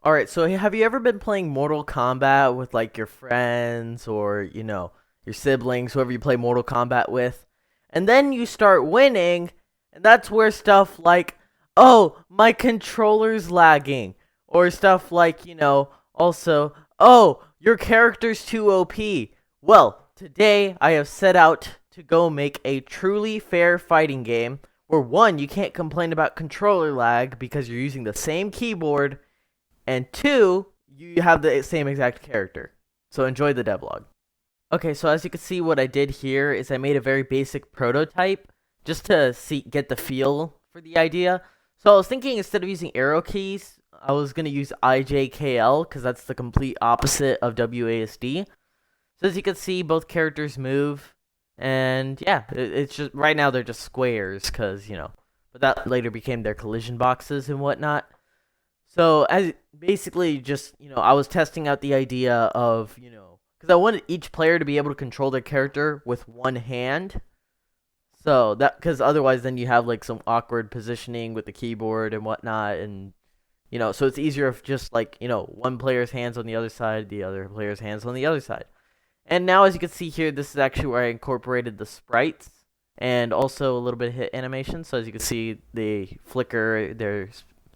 Alright, so have you ever been playing Mortal Kombat with like your friends or, your siblings, whoever you play Mortal Kombat with? And then you start winning, and that's where stuff like, oh, my controller's lagging. Or stuff like, also, oh, your character's too OP. Well, today I have set out to go make a truly fair fighting game where one, you can't complain about controller lag because you're using the same keyboard, and two, you have the same exact character. So enjoy the devlog. Okay, so as you can see, what I did here is I made a very basic prototype just to get the feel for the idea. So I was thinking instead of using arrow keys, I was going to use IJKL because that's the complete opposite of WASD. So as you can see, both characters move, and yeah, it's just right now they're just squares because, but that later became their collision boxes and whatnot. So as basically just, I was testing out the idea of, because I wanted each player to be able to control their character with one hand. So that, because otherwise then you have like some awkward positioning with the keyboard and whatnot. And, so it's easier if just like, one player's hands on the other side, the other player's hands on the other side. And now as you can see here, this is actually where I incorporated the sprites and also a little bit of hit animation. So as you can see, they flicker their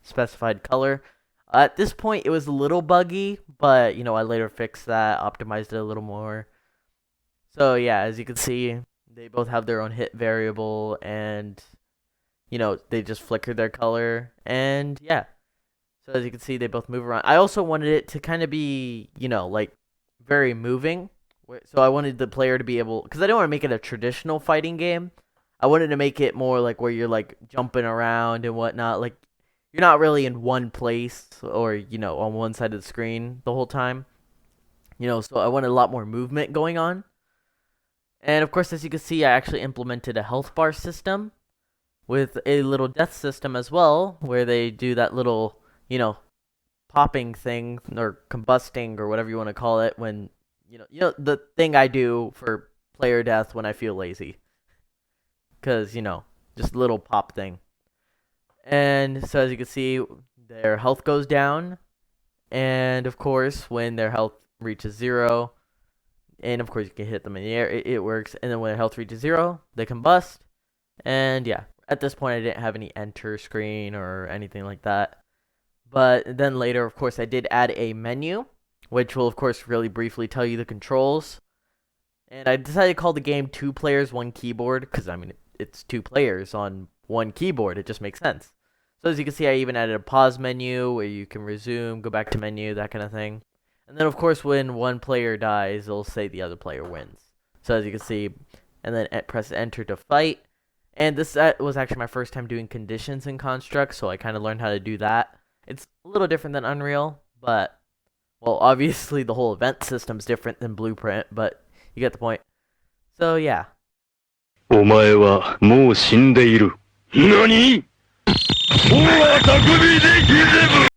specified color. At this point, it was a little buggy, but, I later fixed that, optimized it a little more. So, yeah, as you can see, they both have their own hit variable, and, they just flicker their color, and, yeah. So, as you can see, they both move around. I also wanted it to kind of be, like, very moving. So, I wanted the player to be able, because I don't want to make it a traditional fighting game. I wanted to make it more like where you're, like, jumping around and whatnot, like, you're not really in one place or, on one side of the screen the whole time. So I wanted a lot more movement going on. And of course, as you can see, I actually implemented a health bar system with a little death system as well, where they do that little, popping thing or combusting or whatever you want to call it when, the thing I do for player death when I feel lazy. Because, just a little pop thing. And so as you can see, their health goes down. And of course, when their health reaches 0, and of course you can hit them in the air, it works. And then when their health reaches 0, they combust. And yeah, at this point I didn't have any enter screen or anything like that. But then later, of course, I did add a menu, which will of course really briefly tell you the controls. And I decided to call the game 2 players, 1 keyboard, because it's 2 players on 1 keyboard. It just makes sense. So as you can see, I even added a pause menu where you can resume, go back to menu, that kind of thing. And then, of course, when one player dies, it'll say the other player wins. So as you can see, and then press enter to fight. And this was actually my first time doing conditions in Construct, so I kind of learned how to do that. It's a little different than Unreal, but, well, obviously the whole event system's different than Blueprint, but you get the point. So, yeah. お前はもう死んでいる。何？もうは匠でギゼブ